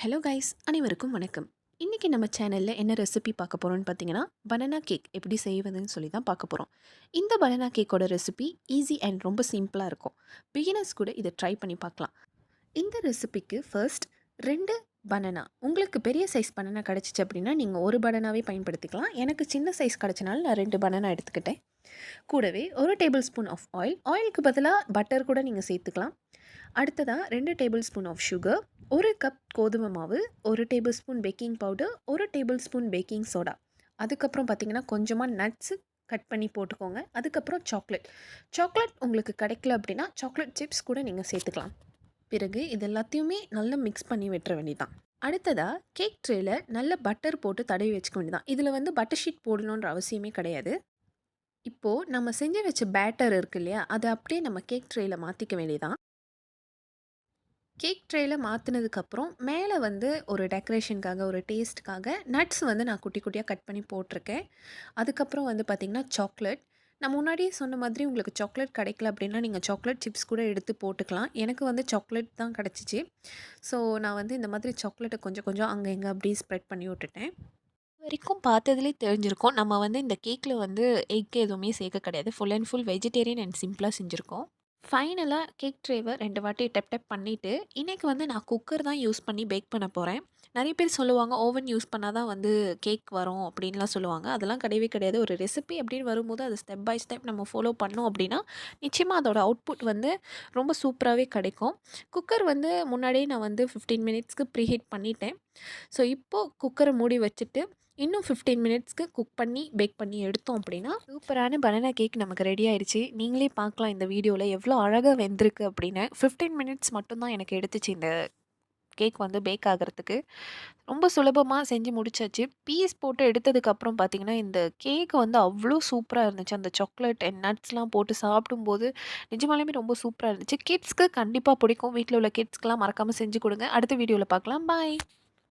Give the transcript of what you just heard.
Hello guys, அனைவருக்கும் வணக்கம். இன்றைக்கி நம்ம சேனலில் என்ன ரெசிபி பார்க்க போகிறோம்னு பார்த்தீங்கன்னா, பனானா கேக் எப்படி செய்வதுன்னு சொல்லி தான் பார்க்க போகிறோம். இந்த பனானா கேக்கோட ரெசிபி ஈஸி அண்ட் ரொம்ப சிம்பிளாக இருக்கும். பிகினர்ஸ் கூட இதை ட்ரை பண்ணி பார்க்கலாம். இந்த ரெசிபிக்கு ஃபர்ஸ்ட் 2 பனானா, உங்களுக்கு பெரிய சைஸ் பனானா கிடச்சிச்சு அப்படின்னா நீங்கள் ஒரு பனானாவே பயன்படுத்திக்கலாம். எனக்கு சின்ன சைஸ் கிடச்சனால நான் 2 பனானா எடுத்துக்கிட்டேன். கூடவே 1 டேபிள் ஸ்பூன் ஆஃப் ஆயில், ஆயிலுக்கு பதிலாக பட்டர் கூட நீங்கள் சேர்த்துக்கலாம். அடுத்ததாக 2 tablespoon of sugar, 1 cup கோதுமை மாவு, 1 tablespoon baking powder, 1 tablespoon baking soda. அதுக்கப்புறம் பார்த்திங்கன்னா கொஞ்சமாக நட்ஸு கட் பண்ணி போட்டுக்கோங்க. அதுக்கப்புறம் சாக்லேட் உங்களுக்கு கிடைக்கல அப்படின்னா சாக்லேட் சிப்ஸ் கூட நீங்கள் சேர்த்துக்கலாம். பிறகு இது எல்லாத்தையுமே நல்லா மிக்ஸ் பண்ணி விட்டுற வேண்டியதான். அடுத்ததாக கேக் ட்ரேயில் நல்ல பட்டர் போட்டு தடவி வச்சுக்க வேண்டியதான். இதில் வந்து பட்டர் ஷீட் போடணுன்ற அவசியமே கிடையாது. இப்போது நம்ம செஞ்சு வச்ச பேட்டர் இருக்கு இல்லையா, அதை அப்படியே நம்ம கேக் ட்ரேயில் மாற்றிக்க வேண்டியதான். கேக் ட்ரேயில் மாற்றினதுக்கப்புறம் மேலே வந்து ஒரு டெக்கரேஷனுக்காக, ஒரு டேஸ்ட்டுக்காக நட்ஸ் வந்து நான் குட்டி குட்டியாக கட் பண்ணி போட்டிருக்கேன். அதுக்கப்புறம் வந்து பார்த்திங்கன்னா சாக்லேட். நான் முன்னாடியே சொன்ன மாதிரி உங்களுக்கு சாக்லேட் கிடைக்கல அப்படின்னா நீங்கள் சாக்லேட் சிப்ஸ் கூட எடுத்து போட்டுக்கலாம். எனக்கு வந்து சாக்லேட் தான் கிடச்சிச்சு. ஸோ நான் வந்து இந்த மாதிரி சாக்லேட்டை கொஞ்சம் கொஞ்சம் அங்கே இங்கே அப்படியே ஸ்ப்ரெட் பண்ணி விட்டுட்டேன். வரைக்கும் பார்த்ததுலே தெரிஞ்சிருக்கும். நம்ம வந்து இந்த கேக்கில் வந்து எக் எதுவுமே சேர்க்க கிடையாது. Full and full vegetarian and சிம்பிளாக செஞ்சுருக்கோம். ஃபைனலாக கேக் ட்ரேவை 2 வாட்டி டப் பண்ணிவிட்டு, இன்றைக்கி வந்து நான் குக்கர் தான் யூஸ் பண்ணி பேக் பண்ண போகிறேன். நிறைய பேர் சொல்லுவாங்க ஓவன் யூஸ் பண்ணால் தான் வந்து கேக் வரும் அப்படின்லாம் சொல்லுவாங்க. அதெல்லாம் கிடையவே கிடையாது. ஒரு ரெசிபி அப்படின்னு வரும்போது அது ஸ்டெப் பை ஸ்டெப் நம்ம ஃபாலோ பண்ணோம் அப்படின்னா நிச்சயமாக அதோட அவுட்புட் வந்து ரொம்ப சூப்பராகவே கிடைக்கும். குக்கர் வந்து முன்னாடியே நான் வந்து 15 மினிட்ஸ்க்கு ப்ரீஹீட் பண்ணிட்டேன். ஸோ இப்போது குக்கரை மூடி வச்சுட்டு இன்னும் 15 மினிட்ஸ்க்கு குக் பண்ணி பேக் பண்ணி எடுத்தோம் அப்படின்னா சூப்பரான பனானா கேக் நமக்கு ரெடி ஆயிடுச்சு. நீங்களே பார்க்கலாம் இந்த வீடியோவில் எவ்வளோ அழகாக வெந்திருக்கு அப்படின்னு. 15 மினிட்ஸ் மட்டும்தான் எனக்கு எடுத்துச்சு இந்த கேக் வந்து பேக் ஆகிறதுக்கு. ரொம்ப சுலபமாக செஞ்சு முடிச்சாச்சு. பீஸ் போட்டு எடுத்ததுக்கப்புறம் பார்த்திங்கன்னா இந்த கேக் வந்து அவ்வளோ சூப்பராக இருந்துச்சு. அந்த சாக்லேட் அண்ட் நட்ஸ்லாம் போட்டு சாப்பிடும்போது நிஜமாலுமே ரொம்ப சூப்பராக இருந்துச்சு. கிட்ஸ்க்கு கண்டிப்பாக பிடிக்கும். வீட்டில் உள்ள கிட்ஸ்க்கெலாம் மறக்காமல் செஞ்சு கொடுங்க. அடுத்த வீடியோவில் பார்க்கலாம். பாய்.